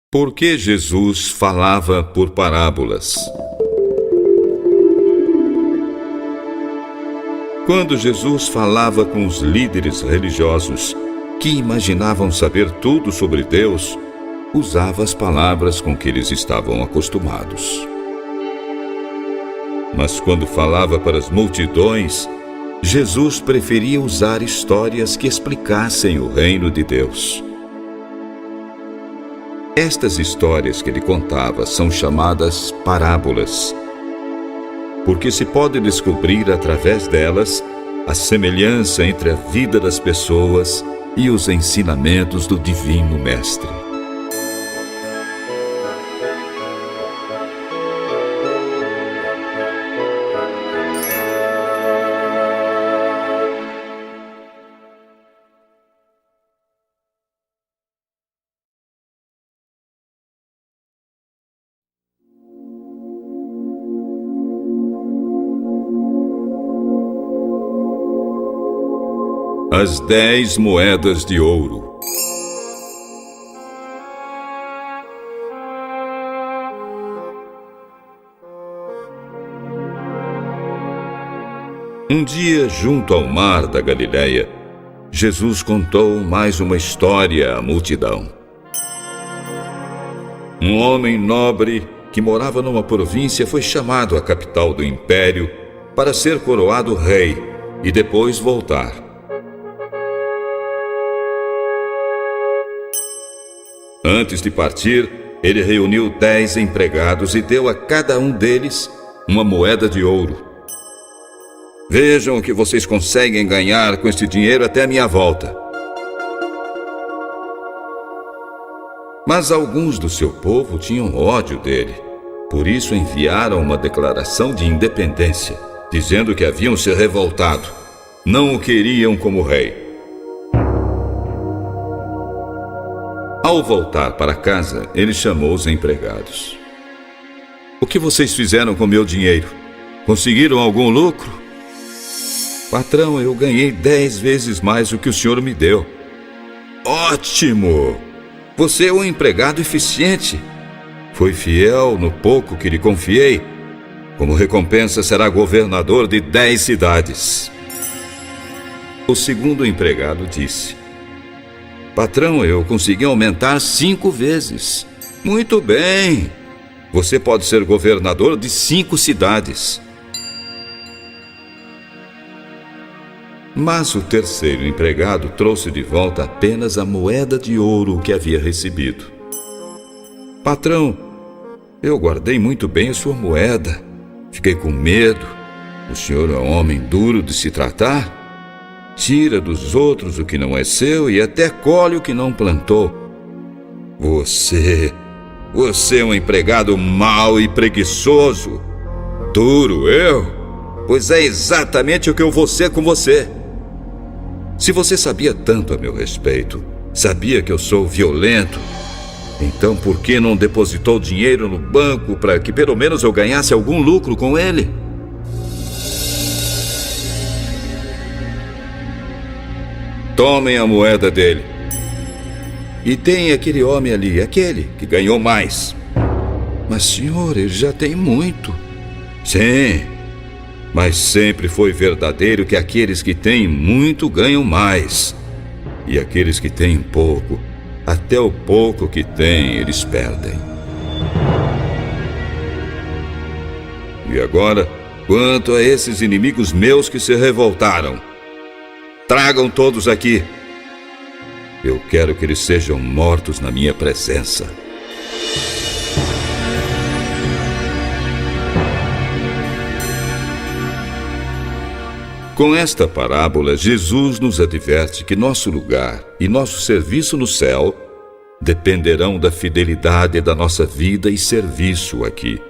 Por que Jesus falava por parábolas? Quando Jesus falava com os líderes religiosos, que imaginavam saber tudo sobre Deus, usava as palavras com que eles estavam acostumados. Mas quando falava para as multidões, Jesus preferia usar histórias que explicassem o reino de Deus. Estas histórias que ele contava são chamadas parábolas, porque se pode descobrir através delas a semelhança entre a vida das pessoas e os ensinamentos do Divino Mestre. As 10 moedas de ouro. Um dia, junto ao mar da Galileia, Jesus contou mais uma história à multidão. Um homem nobre que morava numa província foi chamado à capital do império para ser coroado rei e depois voltar. Antes de partir, ele reuniu 10 empregados e deu a cada um deles uma moeda de ouro. Vejam o que vocês conseguem ganhar com este dinheiro até a minha volta. Mas alguns do seu povo tinham ódio dele. Por isso enviaram uma declaração de independência, dizendo que haviam se revoltado. Não o queriam como rei. Ao voltar para casa, ele chamou os empregados. O que vocês fizeram com meu dinheiro? Conseguiram algum lucro? Patrão, eu ganhei 10 vezes mais do que o senhor me deu. Ótimo! Você é um empregado eficiente. Foi fiel no pouco que lhe confiei. Como recompensa, será governador de 10 cidades. O segundo empregado disse: Patrão, eu consegui aumentar 5 vezes. Muito bem. Você pode ser governador de 5 cidades. Mas o terceiro empregado trouxe de volta apenas a moeda de ouro que havia recebido. Patrão, eu guardei muito bem a sua moeda. Fiquei com medo. O senhor é um homem duro de se tratar. Tira dos outros o que não é seu e até colhe o que não plantou. Você é um empregado mau e preguiçoso. Duro eu? Pois é exatamente o que eu vou ser com você. Se você sabia tanto a meu respeito, sabia que eu sou violento, então por que não depositou dinheiro no banco para que pelo menos eu ganhasse algum lucro com ele? Tomem a moeda dele. E tem aquele homem ali, aquele que ganhou mais. Mas, senhor, ele já tem muito. Sim, mas sempre foi verdadeiro que aqueles que têm muito ganham mais. E aqueles que têm pouco, até o pouco que têm, eles perdem. E agora, quanto a esses inimigos meus que se revoltaram, tragam todos aqui. Eu quero que eles sejam mortos na minha presença. Com esta parábola, Jesus nos adverte que nosso lugar e nosso serviço no céu dependerão da fidelidade da nossa vida e serviço aqui.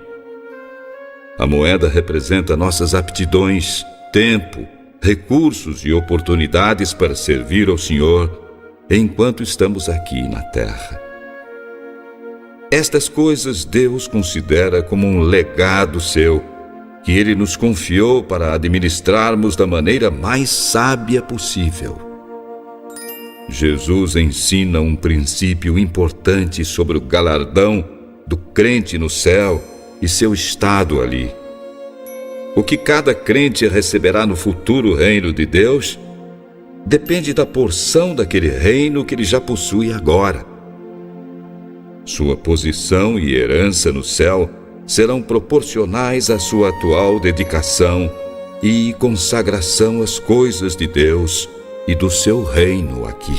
A moeda representa nossas aptidões, tempo, recursos e oportunidades para servir ao Senhor enquanto estamos aqui na terra. Estas coisas Deus considera como um legado seu, que Ele nos confiou para administrarmos da maneira mais sábia possível. Jesus ensina um princípio importante sobre o galardão do crente no céu e seu estado ali. O que cada crente receberá no futuro reino de Deus depende da porção daquele reino que ele já possui agora. Sua posição e herança no céu serão proporcionais à sua atual dedicação e consagração às coisas de Deus e do seu reino aqui.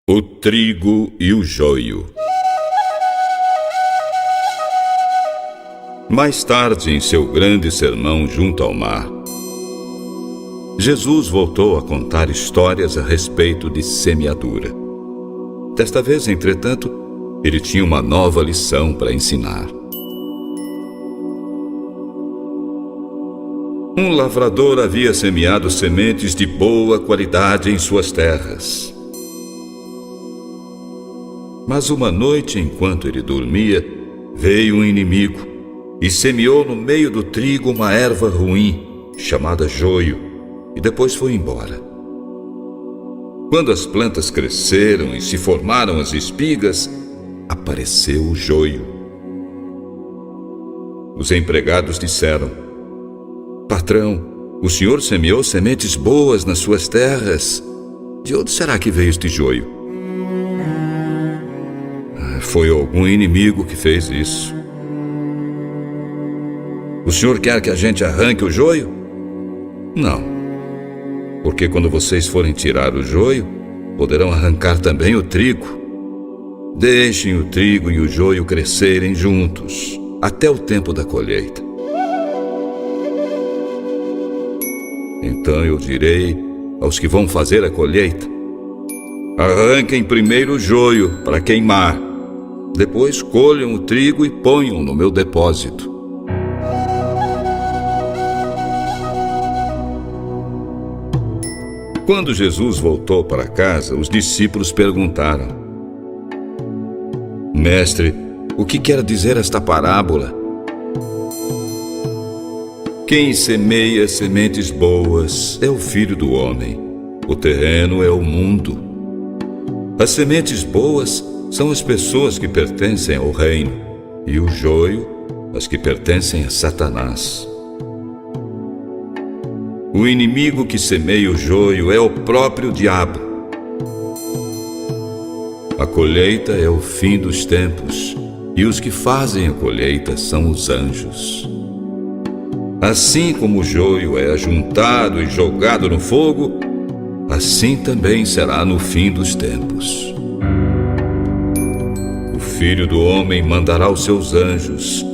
O trigo e o joio. Mais tarde, em seu grande sermão junto ao mar, Jesus voltou a contar histórias a respeito de semeadura. Desta vez, entretanto, ele tinha uma nova lição para ensinar. Um lavrador havia semeado sementes de boa qualidade em suas terras. Mas uma noite, enquanto ele dormia, veio um inimigo e semeou no meio do trigo uma erva ruim, chamada joio, e depois foi embora. Quando as plantas cresceram e se formaram as espigas, apareceu o joio. Os empregados disseram: Patrão, o senhor semeou sementes boas nas suas terras. De onde será que veio este joio? Foi algum inimigo que fez isso. O senhor quer que a gente arranque o joio? Não, porque quando vocês forem tirar o joio, poderão arrancar também o trigo. Deixem o trigo e o joio crescerem juntos, até o tempo da colheita. Então eu direi aos que vão fazer a colheita: arranquem primeiro o joio para queimar. Depois colham o trigo e ponham no meu depósito. Quando Jesus voltou para casa, os discípulos perguntaram: Mestre, o que quer dizer esta parábola? Quem semeia sementes boas é o Filho do Homem. O terreno é o mundo. As sementes boas são as pessoas que pertencem ao reino, e o joio, as que pertencem a Satanás. O inimigo que semeia o joio é o próprio diabo. A colheita é o fim dos tempos, e os que fazem a colheita são os anjos. Assim como o joio é ajuntado e jogado no fogo, assim também será no fim dos tempos. O Filho do Homem mandará os seus anjos,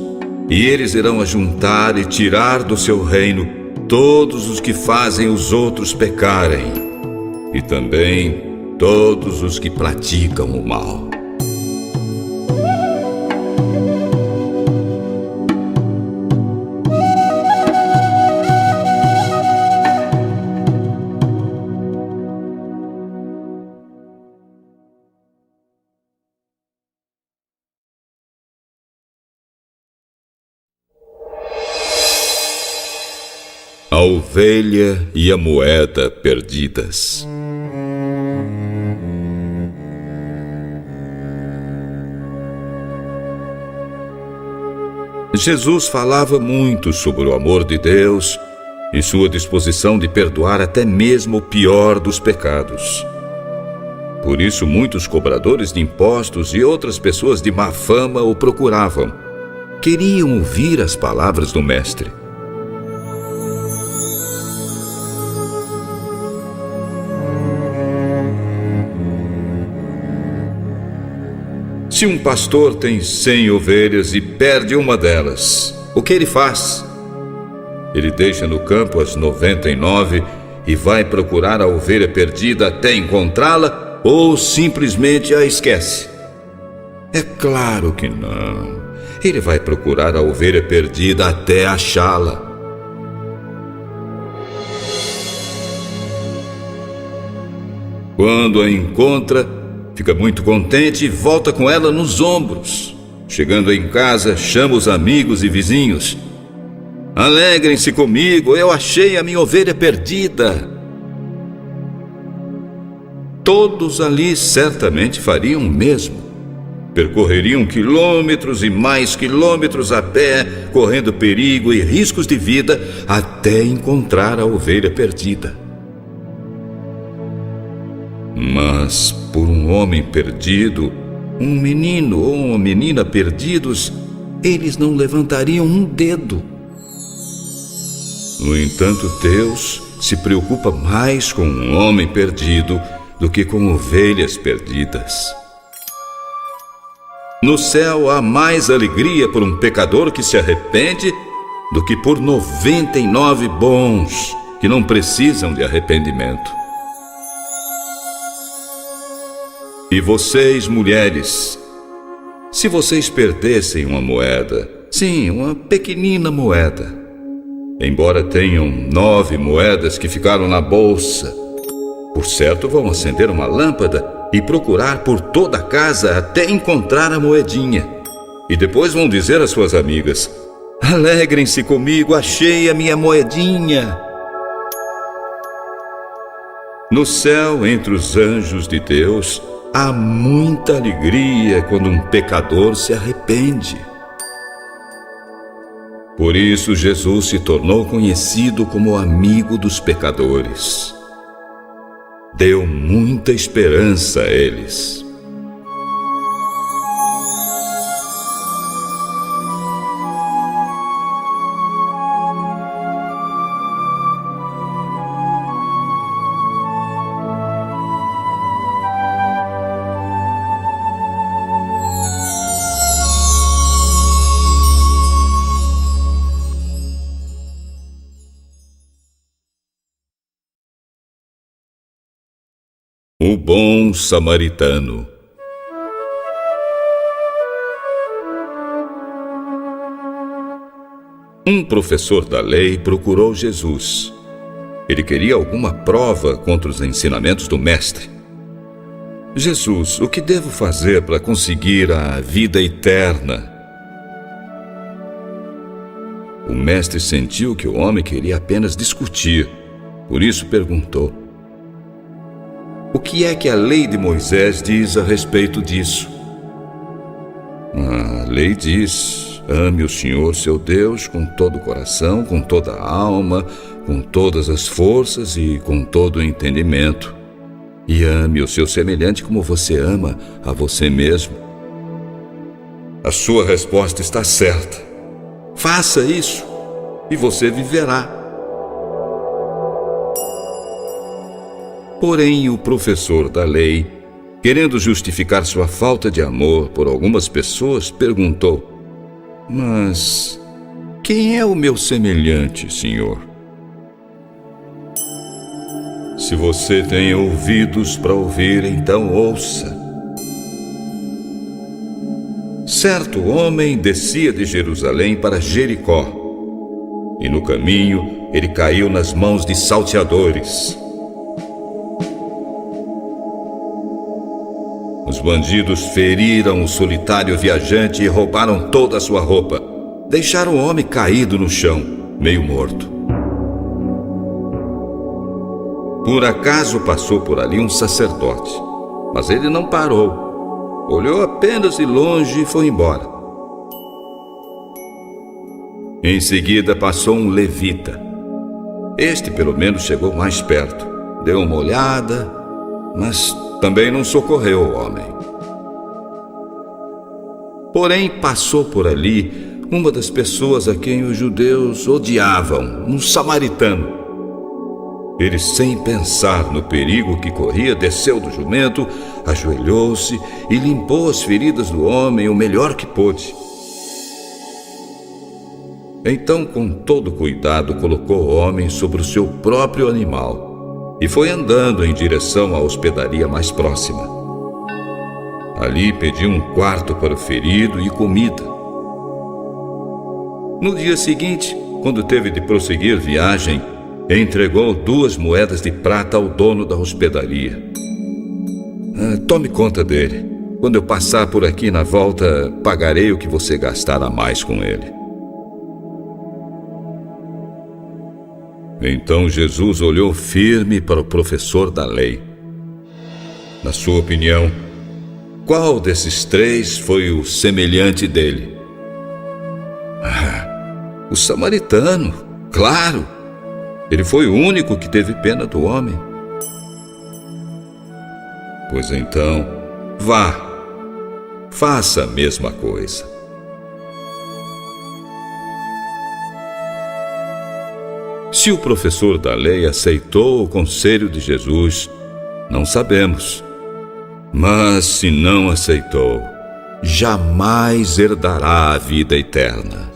e eles irão ajuntar e tirar do seu reino todos os que fazem os outros pecarem, e também todos os que praticam o mal. A ovelha e a moeda perdidas. Jesus falava muito sobre o amor de Deus e sua disposição de perdoar até mesmo o pior dos pecados. Por isso, muitos cobradores de impostos e outras pessoas de má fama o procuravam. Queriam ouvir as palavras do Mestre. Se um pastor tem 100 ovelhas e perde uma delas, o que ele faz? Ele deixa no campo as 99 e vai procurar a ovelha perdida até encontrá-la, ou simplesmente a esquece? É claro que não. Ele vai procurar a ovelha perdida até achá-la. Quando a encontra, fica muito contente e volta com ela nos ombros. Chegando em casa, chama os amigos e vizinhos. Alegrem-se comigo, eu achei a minha ovelha perdida. Todos ali certamente fariam o mesmo. Percorreriam quilômetros e mais quilômetros a pé, correndo perigo e riscos de vida, até encontrar a ovelha perdida. Mas por um homem perdido, um menino ou uma menina perdidos, eles não levantariam um dedo. No entanto, Deus se preocupa mais com um homem perdido do que com ovelhas perdidas. No céu há mais alegria por um pecador que se arrepende do que por 99 bons que não precisam de arrependimento. E vocês, mulheres, se vocês perdessem uma moeda, sim, uma pequenina moeda, embora tenham 9 moedas que ficaram na bolsa, por certo vão acender uma lâmpada e procurar por toda a casa até encontrar a moedinha. E depois vão dizer às suas amigas: alegrem-se comigo, achei a minha moedinha. No céu, entre os anjos de Deus, há muita alegria quando um pecador se arrepende. Por isso, Jesus se tornou conhecido como amigo dos pecadores. Deu muita esperança a eles. O bom samaritano. Um professor da lei procurou Jesus. Ele queria alguma prova contra os ensinamentos do mestre. Jesus, o que devo fazer para conseguir a vida eterna? O mestre sentiu que o homem queria apenas discutir. Por isso perguntou: o que é que a lei de Moisés diz a respeito disso? A lei diz: ame o Senhor seu Deus com todo o coração, com toda a alma, com todas as forças e com todo o entendimento. E ame o seu semelhante como você ama a você mesmo. A sua resposta está certa. Faça isso e você viverá. Porém, o professor da lei, querendo justificar sua falta de amor por algumas pessoas, perguntou: mas quem é o meu semelhante, Senhor? Se você tem ouvidos para ouvir, então ouça. Certo homem descia de Jerusalém para Jericó, e no caminho ele caiu nas mãos de salteadores. Os bandidos feriram o solitário viajante e roubaram toda a sua roupa. Deixaram o homem caído no chão, meio morto. Por acaso passou por ali um sacerdote, mas ele não parou. Olhou apenas de longe e foi embora. Em seguida passou um levita. Este pelo menos chegou mais perto. Deu uma olhada, mas também não socorreu o homem. Porém, passou por ali uma das pessoas a quem os judeus odiavam, um samaritano. Ele, sem pensar no perigo que corria, desceu do jumento, ajoelhou-se e limpou as feridas do homem o melhor que pôde. Então, com todo cuidado, colocou o homem sobre o seu próprio animal e foi andando em direção à hospedaria mais próxima. Ali pediu um quarto para o ferido e comida. No dia seguinte, quando teve de prosseguir viagem, entregou 2 moedas de prata ao dono da hospedaria. Tome conta dele. Quando eu passar por aqui na volta, pagarei o que você gastar a mais com ele. Então Jesus olhou firme para o professor da lei. Na sua opinião, qual desses três foi o semelhante dele? O samaritano, claro. Ele foi o único que teve pena do homem. Pois então, vá, faça a mesma coisa. Se o professor da lei aceitou o conselho de Jesus, não sabemos. Mas se não aceitou, jamais herdará a vida eterna.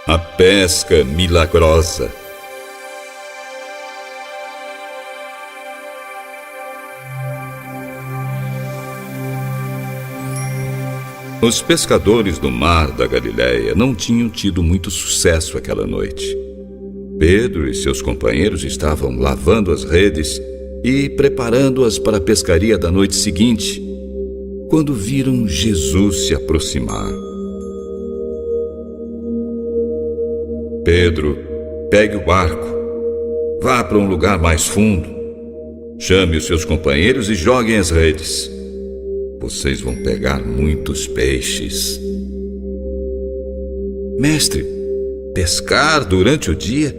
A pesca milagrosa. Os pescadores do mar da Galileia não tinham tido muito sucesso aquela noite. Pedro e seus companheiros estavam lavando as redes e preparando-as para a pescaria da noite seguinte, quando viram Jesus se aproximar. Pedro, pegue o barco, vá para um lugar mais fundo, chame os seus companheiros e joguem as redes. Vocês vão pegar muitos peixes. Mestre, pescar durante o dia?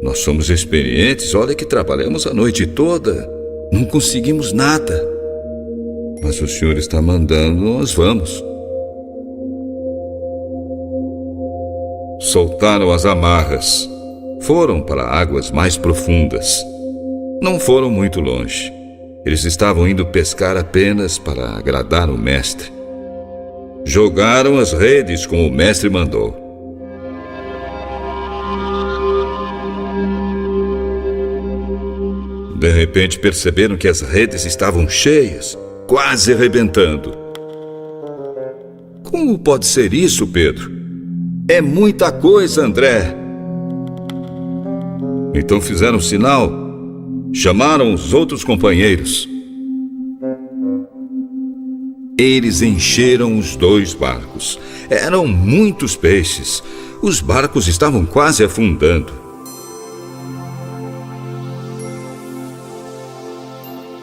Nós somos experientes, olha que trabalhamos a noite toda, não conseguimos nada. Mas o senhor está mandando, nós vamos. Soltaram as amarras. Foram para águas mais profundas. Não foram muito longe. Eles estavam indo pescar apenas para agradar o mestre. Jogaram as redes como o mestre mandou. De repente perceberam que as redes estavam cheias, quase arrebentando. Como pode ser isso, Pedro? É muita coisa, André. Então fizeram sinal, chamaram os outros companheiros. Eles encheram os 2 barcos. Eram muitos peixes. Os barcos estavam quase afundando.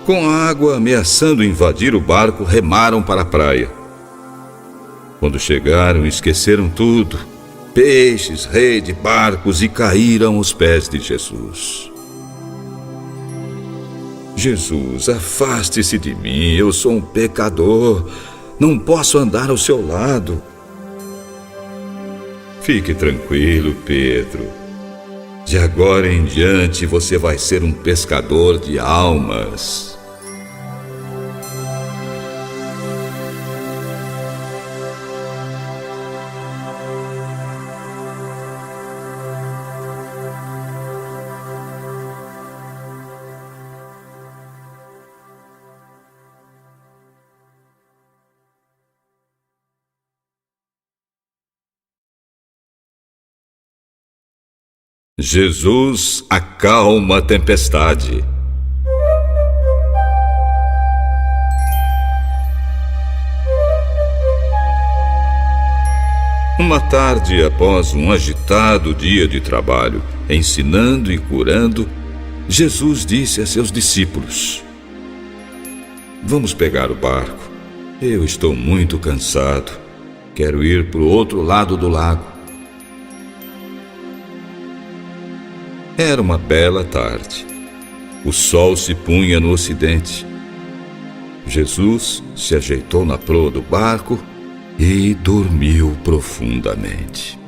Com a água ameaçando invadir o barco, remaram para a praia. Quando chegaram, esqueceram tudo. Peixes, rede, barcos, e caíram aos pés de Jesus. Jesus, afaste-se de mim, eu sou um pecador. Não posso andar ao seu lado. Fique tranquilo, Pedro. De agora em diante você vai ser um pescador de almas. Jesus acalma a tempestade. Uma tarde após um agitado dia de trabalho, ensinando e curando, Jesus disse a seus discípulos: Vamos pegar o barco. Eu estou muito cansado. Quero ir para o outro lado do lago. Era uma bela tarde. O sol se punha no ocidente. Jesus se ajeitou na proa do barco e dormiu profundamente.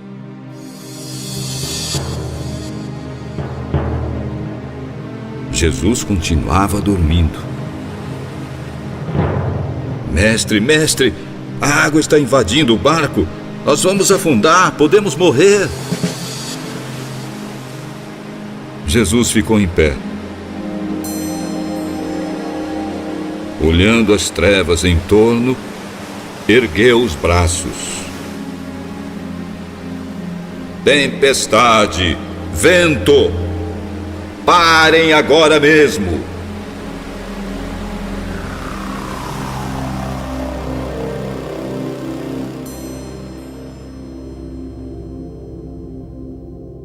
Jesus continuava dormindo. Mestre, a água está invadindo o barco. Nós vamos afundar, podemos morrer. Jesus ficou em pé, olhando as trevas em torno, ergueu os braços. Tempestade, vento, parem agora mesmo.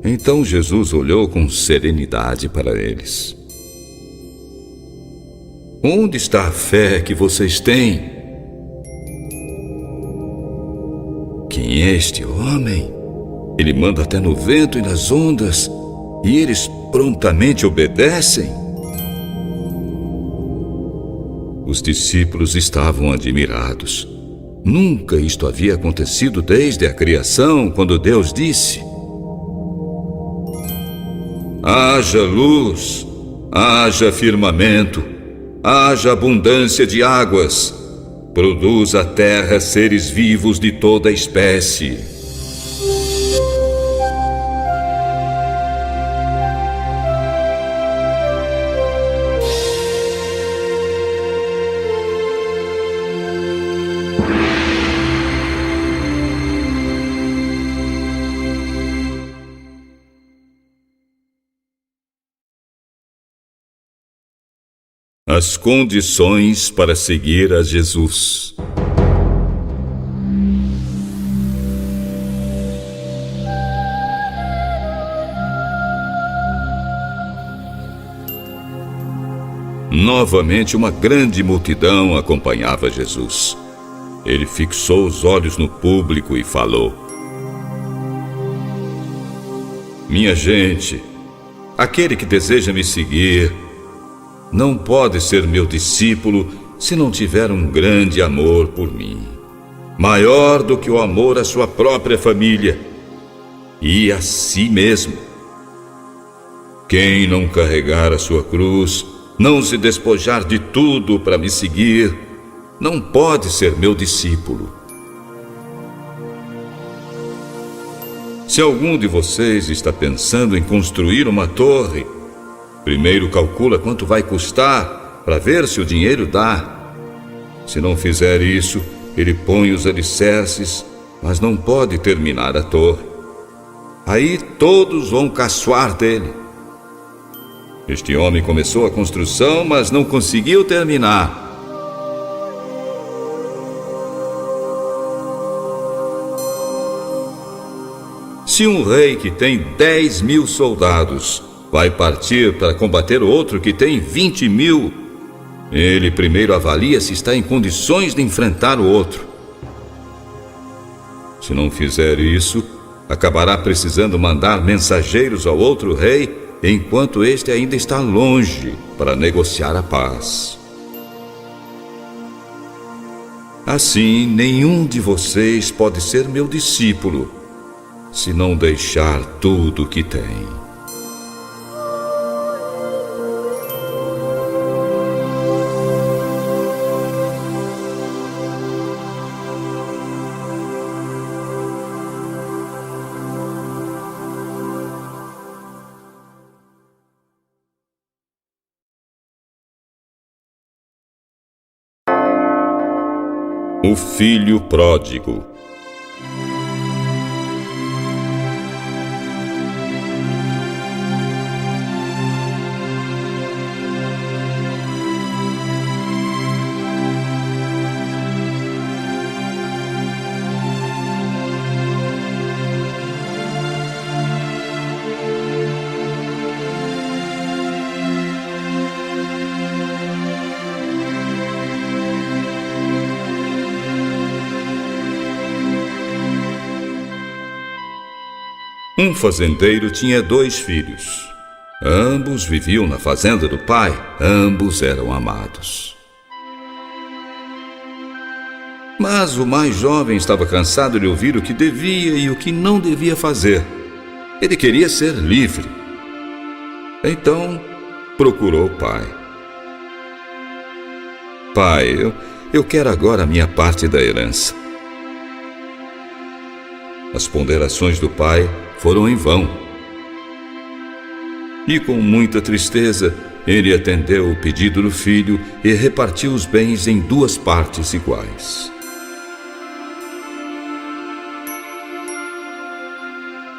Então Jesus olhou com serenidade para eles. Onde está a fé que vocês têm? Quem é este homem? Ele manda até no vento e nas ondas, e eles prontamente obedecem. Os discípulos estavam admirados. Nunca isto havia acontecido desde a criação, quando Deus disse: haja luz, haja firmamento, haja abundância de águas, produz a terra seres vivos de toda espécie. As condições para seguir a Jesus. Novamente, uma grande multidão acompanhava Jesus. Ele fixou os olhos no público e falou: minha gente, aquele que deseja me seguir não pode ser meu discípulo se não tiver um grande amor por mim, maior do que o amor à sua própria família e a si mesmo. Quem não carregar a sua cruz, não se despojar de tudo para me seguir, não pode ser meu discípulo. Se algum de vocês está pensando em construir uma torre, primeiro calcula quanto vai custar para ver se o dinheiro dá. Se não fizer isso, ele põe os alicerces, mas não pode terminar a torre. Aí todos vão caçoar dele. Este homem começou a construção, mas não conseguiu terminar. Se um rei que tem 10.000 soldados vai partir para combater outro que tem 20.000, ele primeiro avalia se está em condições de enfrentar o outro. Se não fizer isso, acabará precisando mandar mensageiros ao outro rei, enquanto este ainda está longe para negociar a paz. Assim, nenhum de vocês pode ser meu discípulo se não deixar tudo o que tem. O filho pródigo. Um fazendeiro tinha 2 filhos. Ambos viviam na fazenda do pai. Ambos eram amados. Mas o mais jovem estava cansado de ouvir o que devia e o que não devia fazer. Ele queria ser livre. Então, procurou o pai. Pai, eu quero agora a minha parte da herança. As ponderações do pai foram em vão. E com muita tristeza, ele atendeu o pedido do filho e repartiu os bens em 2 partes iguais.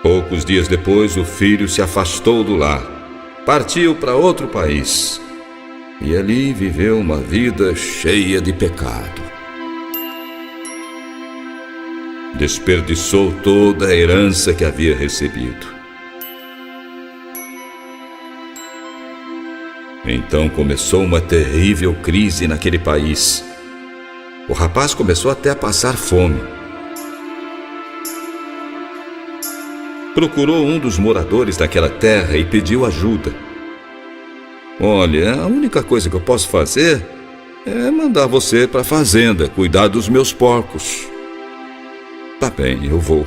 Poucos dias depois, o filho se afastou do lar, partiu para outro país e ali viveu uma vida cheia de pecado. Desperdiçou toda a herança que havia recebido. Então começou uma terrível crise naquele país. O rapaz começou até a passar fome. Procurou um dos moradores daquela terra e pediu ajuda. Olha, a única coisa que eu posso fazer é mandar você para a fazenda cuidar dos meus porcos. Tá bem, eu vou.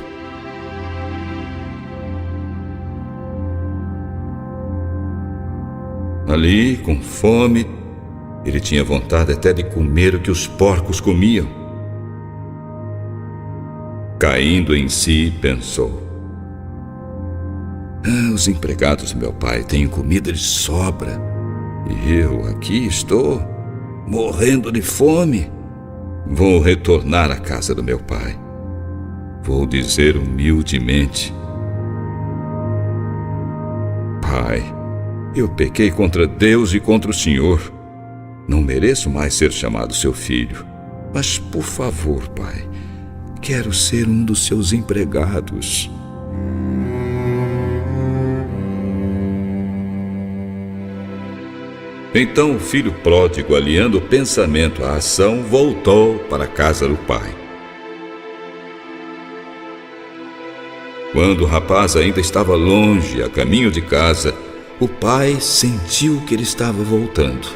Ali, com fome, ele tinha vontade até de comer o que os porcos comiam. Caindo em si, pensou: os empregados do meu pai têm comida de sobra e eu aqui estou morrendo de fome. Vou retornar à casa do meu pai. Vou dizer humildemente: Pai, eu pequei contra Deus e contra o Senhor. Não mereço mais ser chamado seu filho. Mas, por favor, pai, quero ser um dos seus empregados. Então o filho pródigo, aliando o pensamento à ação, voltou para a casa do pai. Quando o rapaz ainda estava longe, a caminho de casa, o pai sentiu que ele estava voltando.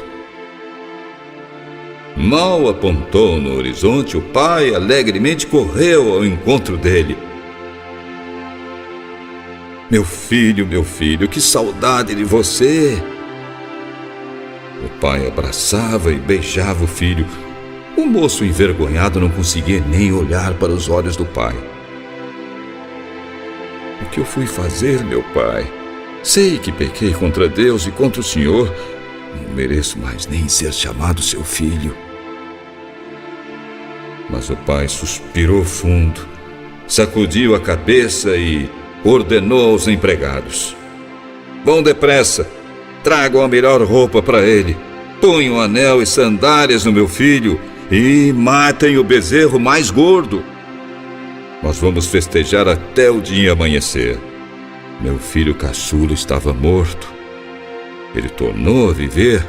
Mal apontou no horizonte, o pai alegremente correu ao encontro dele. Meu filho, que saudade de você! O pai abraçava e beijava o filho. O moço envergonhado não conseguia nem olhar para os olhos do pai. O que eu fui fazer, meu pai? Sei que pequei contra Deus e contra o Senhor. Não mereço mais nem ser chamado seu filho. Mas o pai suspirou fundo, sacudiu a cabeça e ordenou aos empregados: vão depressa, tragam a melhor roupa para ele, ponham um anel e sandálias no meu filho e matem o bezerro mais gordo. Nós vamos festejar até o dia amanhecer. Meu filho caçula estava morto. Ele tornou a viver.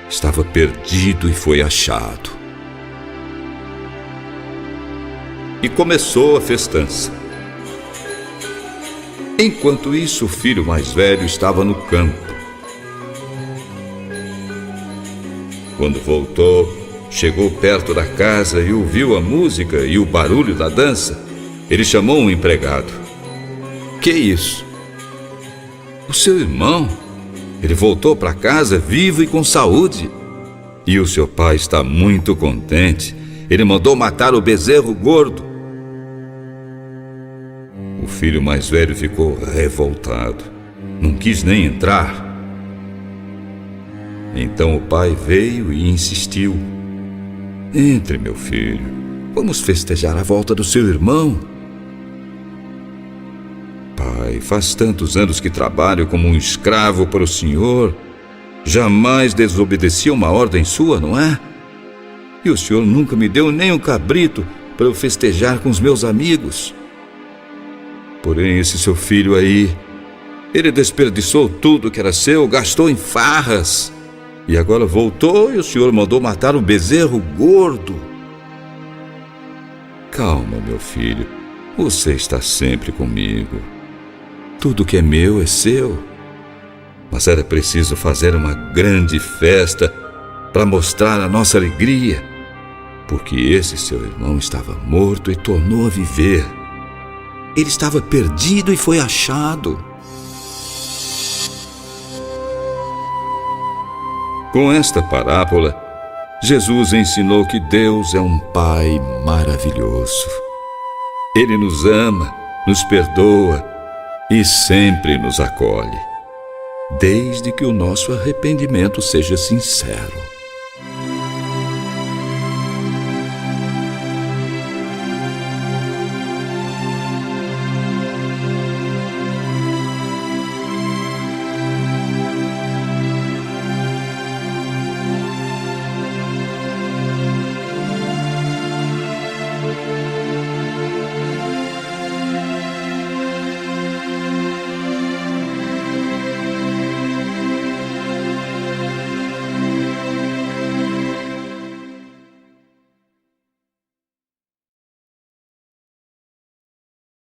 Estava perdido e foi achado. E começou a festança. Enquanto isso, o filho mais velho estava no campo. Quando voltou, chegou perto da casa e ouviu a música e o barulho da dança. Ele chamou um empregado. Que isso? O seu irmão. Ele voltou para casa vivo e com saúde. E o seu pai está muito contente. Ele mandou matar o bezerro gordo. O filho mais velho ficou revoltado. Não quis nem entrar. Então o pai veio e insistiu: entre, meu filho. Vamos festejar a volta do seu irmão. Pai, faz tantos anos que trabalho como um escravo para o senhor. Jamais desobedeci uma ordem sua, não é? E o senhor nunca me deu nem um cabrito para eu festejar com os meus amigos. Porém, esse seu filho aí, ele desperdiçou tudo que era seu, gastou em farras. E agora voltou e o senhor mandou matar o bezerro gordo. Calma, meu filho. Você está sempre comigo. Tudo que é meu é seu. Mas era preciso fazer uma grande festa para mostrar a nossa alegria. Porque esse seu irmão estava morto e tornou a viver. Ele estava perdido e foi achado. Com esta parábola, Jesus ensinou que Deus é um Pai maravilhoso. Ele nos ama, nos perdoa e sempre nos acolhe, desde que o nosso arrependimento seja sincero.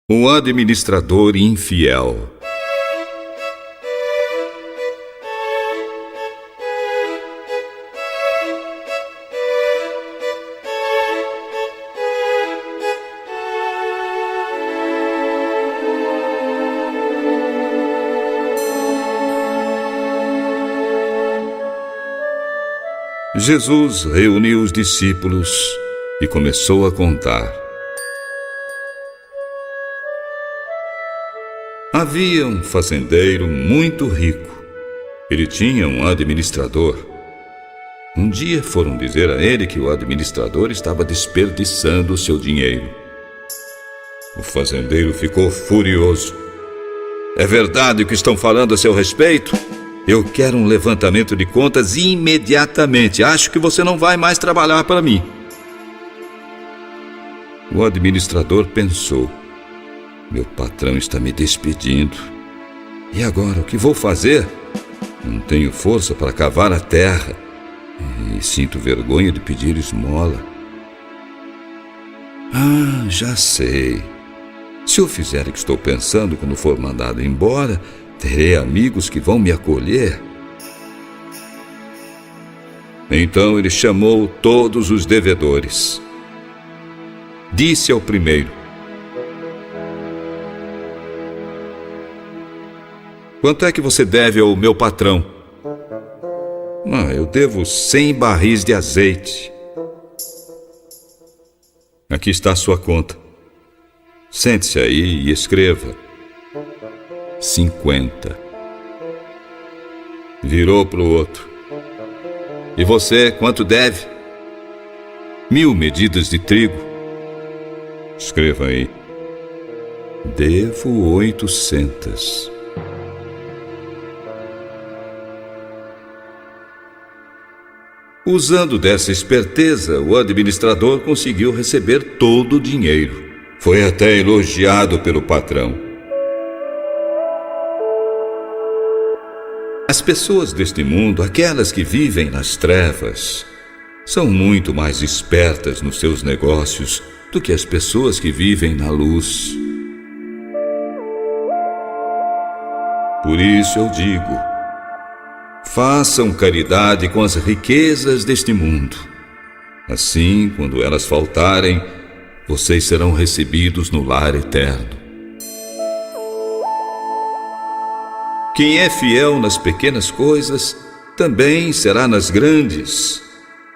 O administrador infiel. Jesus reuniu os discípulos e começou a contar. Havia um fazendeiro muito rico. Ele tinha um administrador. Um dia foram dizer a ele que o administrador estava desperdiçando o seu dinheiro. O fazendeiro ficou furioso. É verdade o que estão falando a seu respeito? Eu quero um levantamento de contas imediatamente. Acho que você não vai mais trabalhar para mim. O administrador pensou. Meu patrão está me despedindo. E agora, o que vou fazer? Não tenho força para cavar a terra. E sinto vergonha de pedir esmola. Ah, já sei. Se eu fizer o que estou pensando quando for mandado embora, terei amigos que vão me acolher. Então ele chamou todos os devedores. Disse ao primeiro: quanto é que você deve ao meu patrão? Eu devo 100 barris de azeite. Aqui está a sua conta. Sente-se aí e escreva. 50. Virou para o outro. E você, quanto deve? 1000 medidas de trigo. Escreva aí. Devo 800. Usando dessa esperteza, o administrador conseguiu receber todo o dinheiro. Foi até elogiado pelo patrão. As pessoas deste mundo, aquelas que vivem nas trevas, são muito mais espertas nos seus negócios do que as pessoas que vivem na luz. Por isso eu digo: façam caridade com as riquezas deste mundo. Assim, quando elas faltarem, vocês serão recebidos no lar eterno. Quem é fiel nas pequenas coisas, também será nas grandes.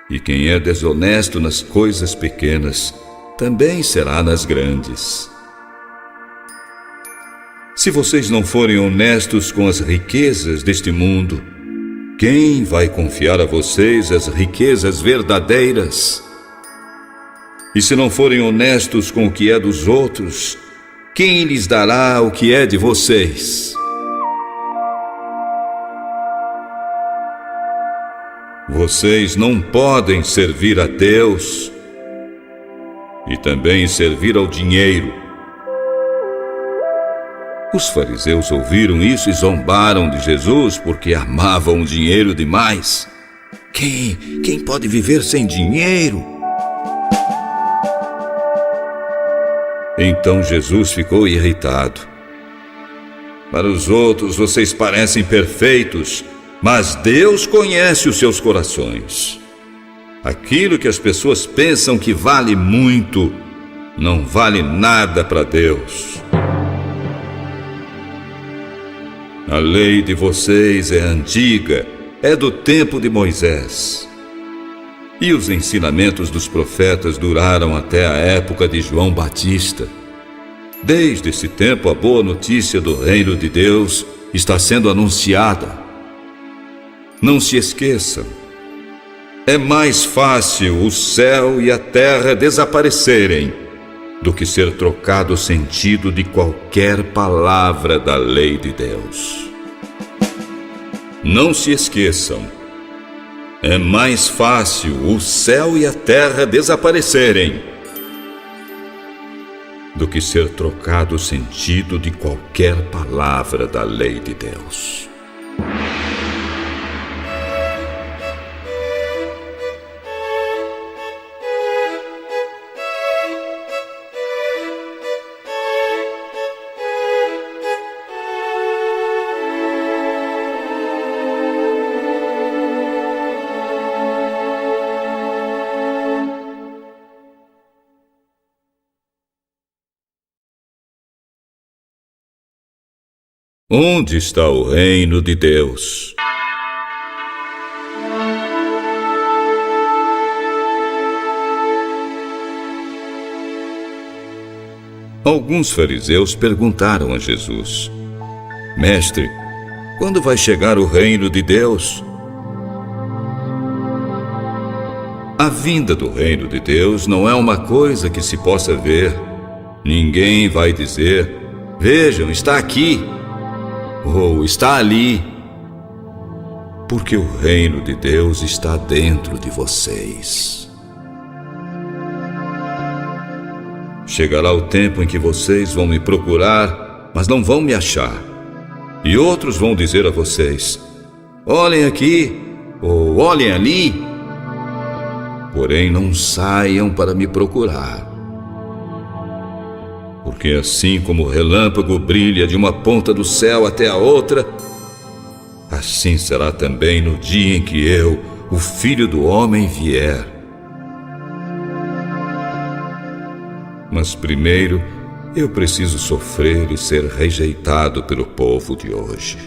E quem é desonesto nas coisas pequenas, também será nas grandes. Se vocês não forem honestos com as riquezas deste mundo, quem vai confiar a vocês as riquezas verdadeiras? E se não forem honestos com o que é dos outros, quem lhes dará o que é de vocês? Vocês não podem servir a Deus e também servir ao dinheiro. Os fariseus ouviram isso e zombaram de Jesus porque amavam o dinheiro demais. Quem pode viver sem dinheiro? Então Jesus ficou irritado. Para os outros vocês parecem perfeitos, mas Deus conhece os seus corações. Aquilo que as pessoas pensam que vale muito, não vale nada para Deus. A lei de vocês é antiga, é do tempo de Moisés. E os ensinamentos dos profetas duraram até a época de João Batista. Desde esse tempo, a boa notícia do reino de Deus está sendo anunciada. Não se esqueçam, é mais fácil o céu e a terra desaparecerem do que ser trocado o sentido de qualquer palavra da lei de Deus. Não se esqueçam, é mais fácil o céu e a terra desaparecerem do que ser trocado o sentido de qualquer palavra da lei de Deus. Onde está o reino de Deus? Alguns fariseus perguntaram a Jesus: Mestre, quando vai chegar o reino de Deus? A vinda do reino de Deus não é uma coisa que se possa ver. Ninguém vai dizer: vejam, está aqui, ou está ali, porque o reino de Deus está dentro de vocês. Chegará o tempo em que vocês vão me procurar, mas não vão me achar. E outros vão dizer a vocês: olhem aqui, ou olhem ali. Porém, não saiam para me procurar. Porque assim como o relâmpago brilha de uma ponta do céu até a outra, assim será também no dia em que eu, o Filho do Homem, vier. Mas primeiro, eu preciso sofrer e ser rejeitado pelo povo de hoje.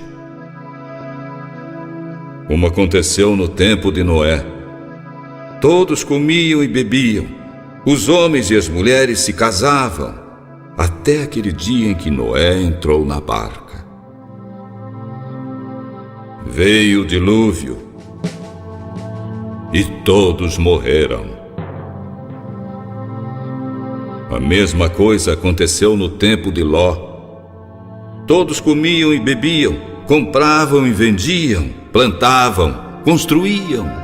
Como aconteceu no tempo de Noé. Todos comiam e bebiam, os homens e as mulheres se casavam, até aquele dia em que Noé entrou na barca. Veio o dilúvio e todos morreram. A mesma coisa aconteceu no tempo de Ló. Todos comiam e bebiam, compravam e vendiam, plantavam, construíam.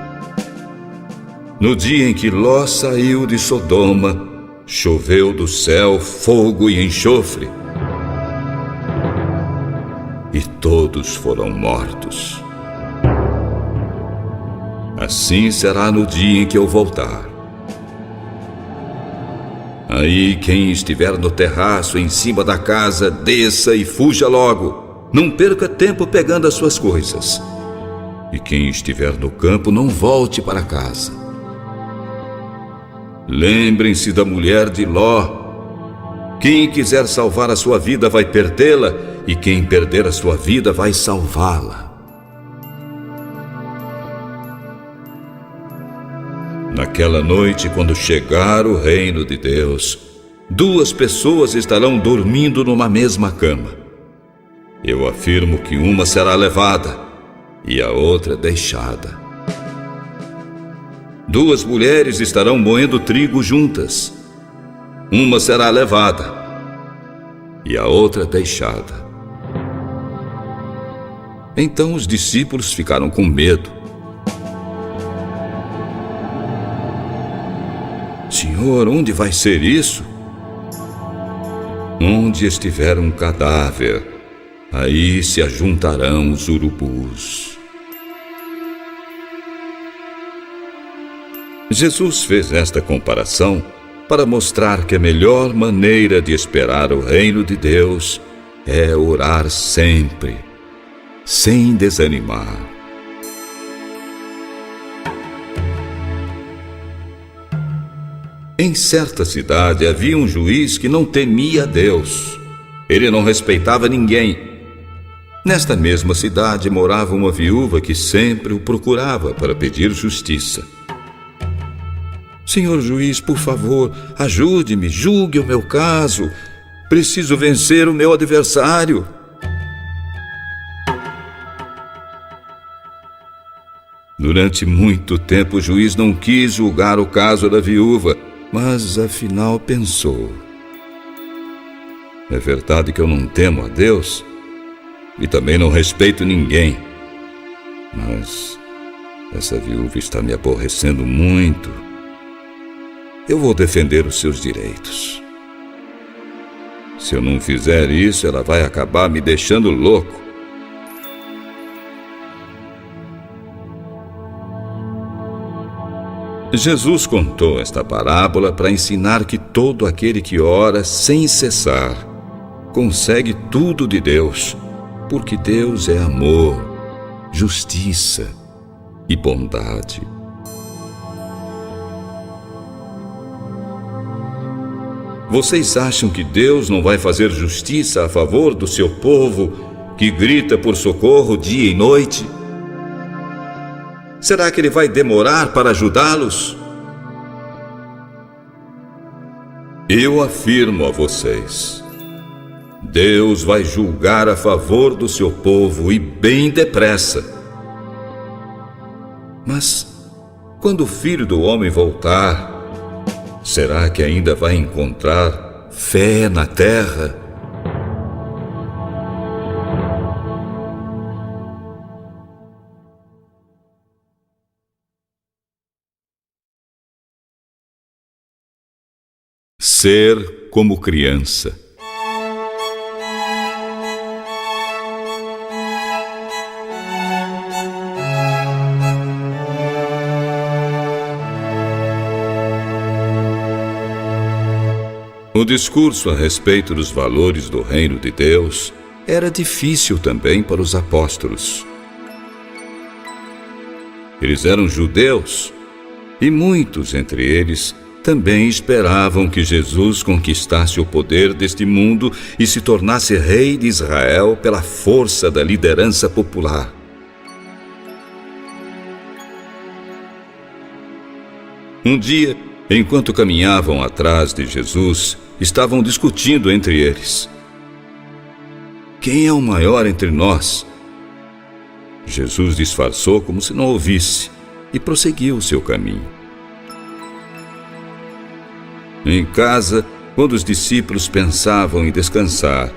No dia em que Ló saiu de Sodoma, choveu do céu fogo e enxofre, e todos foram mortos. Assim será no dia em que eu voltar. Aí quem estiver no terraço em cima da casa, desça e fuja logo. Não perca tempo pegando as suas coisas. E quem estiver no campo, não volte para casa. Lembrem-se da mulher de Ló. Quem quiser salvar a sua vida vai perdê-la, e quem perder a sua vida vai salvá-la. Naquela noite, quando chegar o reino de Deus, 2 pessoas estarão dormindo numa mesma cama. Eu afirmo que uma será levada e a outra deixada. 2 mulheres estarão moendo trigo juntas. Uma será levada e a outra deixada. Então os discípulos ficaram com medo. Senhor, onde vai ser isso? Onde estiver um cadáver, aí se ajuntarão os urubus. Jesus fez esta comparação para mostrar que a melhor maneira de esperar o reino de Deus é orar sempre, sem desanimar. Em certa cidade havia um juiz que não temia a Deus. Ele não respeitava ninguém. Nesta mesma cidade morava uma viúva que sempre o procurava para pedir justiça. Senhor juiz, por favor, ajude-me, julgue o meu caso. Preciso vencer o meu adversário. Durante muito tempo o juiz não quis julgar o caso da viúva, mas afinal pensou: é verdade que eu não temo a Deus e também não respeito ninguém, mas essa viúva está me aborrecendo muito. Eu vou defender os seus direitos. Se eu não fizer isso, ela vai acabar me deixando louco. Jesus contou esta parábola para ensinar que todo aquele que ora sem cessar consegue tudo de Deus, porque Deus é amor, justiça e bondade. Vocês acham que Deus não vai fazer justiça a favor do seu povo que grita por socorro dia e noite? Será que Ele vai demorar para ajudá-los? Eu afirmo a vocês: Deus vai julgar a favor do seu povo e bem depressa. Mas, quando o Filho do Homem voltar, será que ainda vai encontrar fé na terra? Ser como criança. O discurso a respeito dos valores do reino de Deus era difícil também para os apóstolos. Eles eram judeus e muitos entre eles também esperavam que Jesus conquistasse o poder deste mundo e se tornasse rei de Israel pela força da liderança popular. Um dia, enquanto caminhavam atrás de Jesus, estavam discutindo entre eles: quem é o maior entre nós? Jesus disfarçou como se não ouvisse e prosseguiu o seu caminho. Em casa, quando os discípulos pensavam em descansar,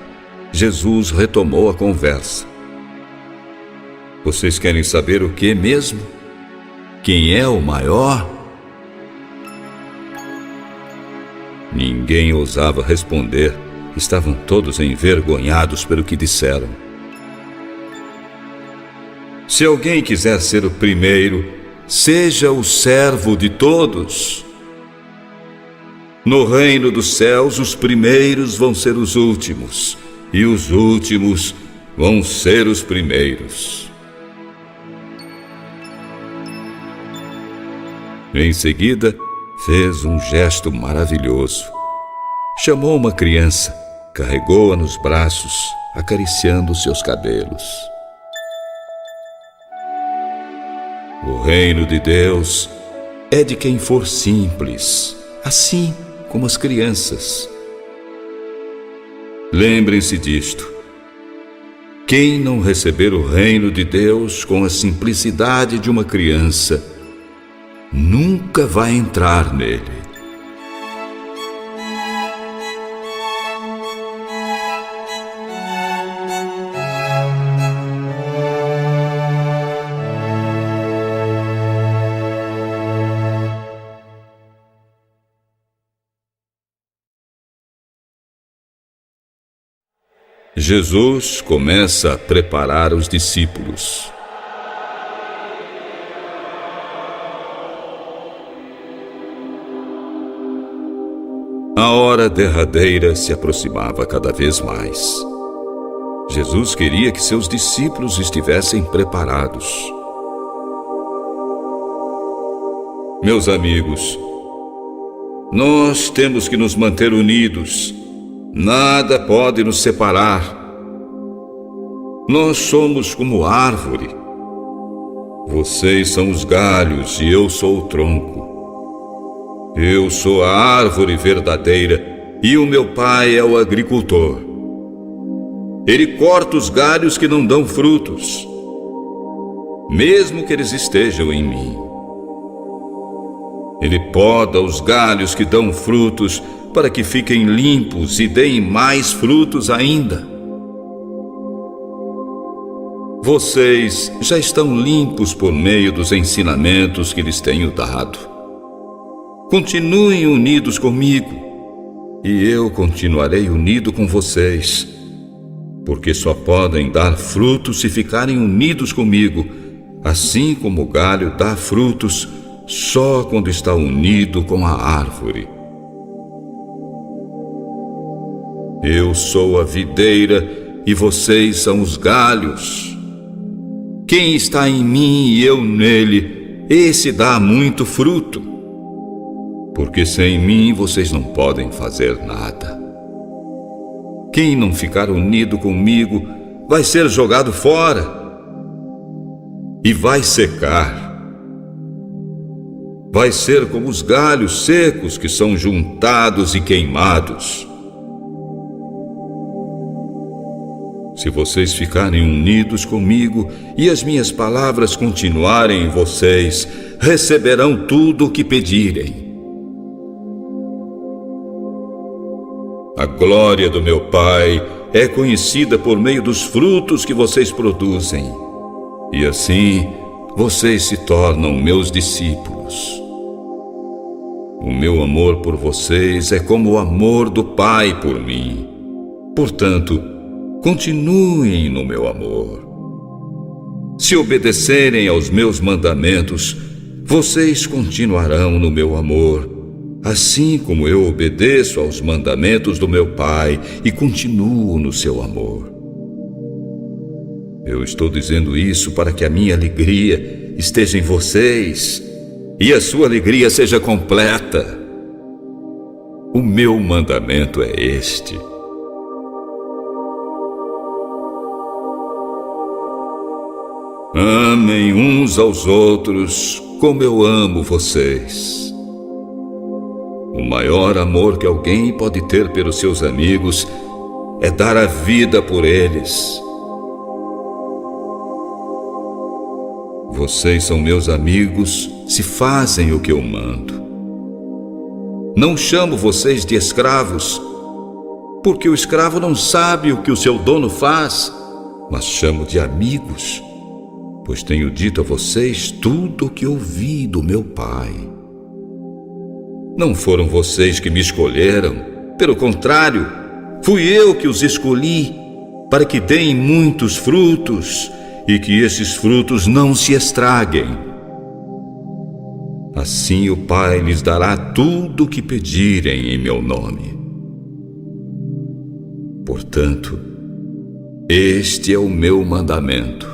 Jesus retomou a conversa. Vocês querem saber o que mesmo? Quem é o maior? Ninguém ousava responder. Estavam todos envergonhados pelo que disseram. Se alguém quiser ser o primeiro, seja o servo de todos. No reino dos céus, os primeiros vão ser os últimos, e os últimos vão ser os primeiros. Em seguida, fez um gesto maravilhoso. Chamou uma criança, carregou-a nos braços, acariciando seus cabelos. O reino de Deus é de quem for simples, assim como as crianças. Lembrem-se disto: quem não receber o reino de Deus com a simplicidade de uma criança, nunca vai entrar nele. Jesus começa a preparar os discípulos. A hora derradeira se aproximava cada vez mais. Jesus queria que seus discípulos estivessem preparados. Meus amigos, nós temos que nos manter unidos. Nada pode nos separar. Nós somos como árvore. Vocês são os galhos e eu sou o tronco. Eu sou a árvore verdadeira e o meu pai é o agricultor. Ele corta os galhos que não dão frutos, mesmo que eles estejam em mim. Ele poda os galhos que dão frutos para que fiquem limpos e deem mais frutos ainda. Vocês já estão limpos por meio dos ensinamentos que lhes tenho dado. Continuem unidos comigo, e eu continuarei unido com vocês, porque só podem dar frutos se ficarem unidos comigo, assim como o galho dá frutos só quando está unido com a árvore. Eu sou a videira e vocês são os galhos. Quem está em mim e eu nele, esse dá muito fruto, porque sem mim vocês não podem fazer nada. Quem não ficar unido comigo vai ser jogado fora e vai secar. Vai ser como os galhos secos que são juntados e queimados. Se vocês ficarem unidos comigo e as minhas palavras continuarem em vocês, receberão tudo o que pedirem. A glória do meu Pai é conhecida por meio dos frutos que vocês produzem, e assim vocês se tornam meus discípulos. O meu amor por vocês é como o amor do Pai por mim. Portanto, continuem no meu amor. Se obedecerem aos meus mandamentos, vocês continuarão no meu amor, assim como eu obedeço aos mandamentos do meu Pai e continuo no seu amor. Eu estou dizendo isso para que a minha alegria esteja em vocês e a sua alegria seja completa. O meu mandamento é este: amem uns aos outros como eu amo vocês. O maior amor que alguém pode ter pelos seus amigos é dar a vida por eles. Vocês são meus amigos se fazem o que eu mando. Não chamo vocês de escravos, porque o escravo não sabe o que o seu dono faz, mas chamo de amigos, pois tenho dito a vocês tudo o que ouvi do meu Pai. Não foram vocês que me escolheram, pelo contrário, fui eu que os escolhi para que deem muitos frutos e que esses frutos não se estraguem. Assim o Pai lhes dará tudo o que pedirem em meu nome. Portanto, este é o meu mandamento: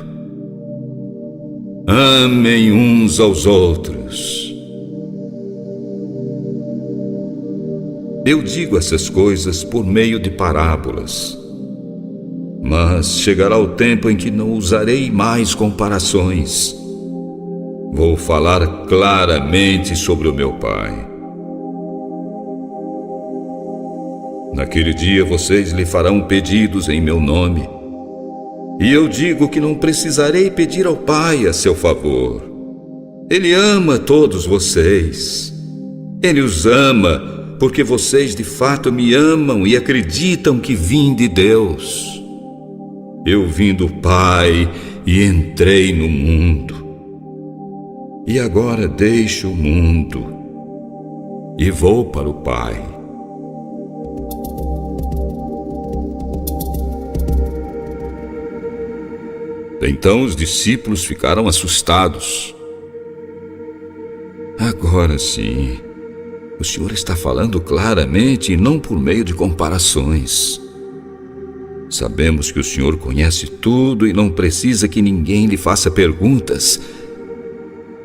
amem uns aos outros. Eu digo essas coisas por meio de parábolas, mas chegará o tempo em que não usarei mais comparações. Vou falar claramente sobre o meu Pai. Naquele dia vocês lhe farão pedidos em meu nome, e eu digo que não precisarei pedir ao Pai a seu favor. Ele ama todos vocês. Ele os ama porque vocês de fato me amam e acreditam que vim de Deus. Eu vim do Pai e entrei no mundo. E agora deixo o mundo e vou para o Pai. Então os discípulos ficaram assustados. Agora sim, o Senhor está falando claramente e não por meio de comparações. Sabemos que o Senhor conhece tudo e não precisa que ninguém lhe faça perguntas.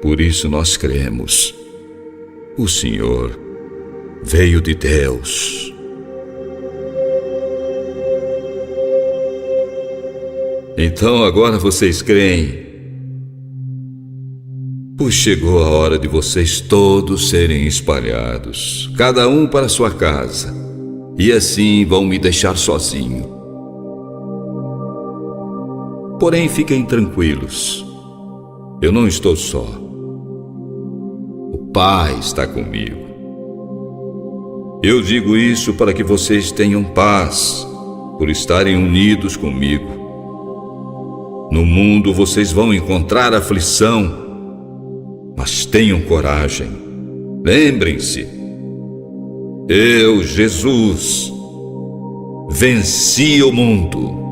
Por isso nós cremos. O Senhor veio de Deus. Então agora vocês creem, pois chegou a hora de vocês todos serem espalhados, cada um para sua casa. e assim vão me deixar sozinho. Porém, fiquem tranquilos. Eu não estou só. O Pai está comigo. Eu digo isso para que vocês tenham paz, por estarem unidos comigo. No mundo vocês vão encontrar aflição, mas tenham coragem. Lembrem-se, eu, Jesus, venci o mundo.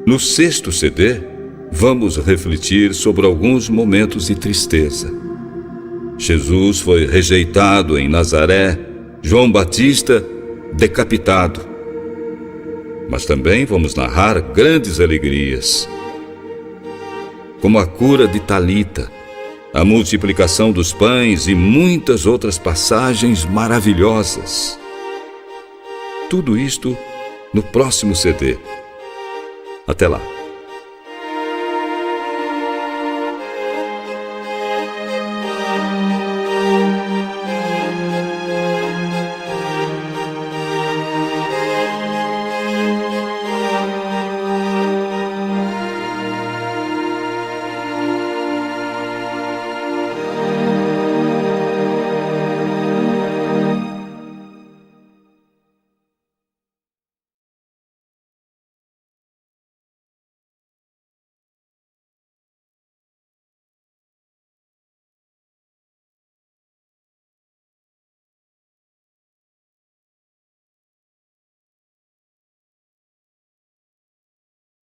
No 6º CD, vamos refletir sobre alguns momentos de tristeza. Jesus foi rejeitado em Nazaré, João Batista decapitado. Mas também vamos narrar grandes alegrias, como a cura de Talita, a multiplicação dos pães e muitas outras passagens maravilhosas. Tudo isto no próximo CD. Até lá.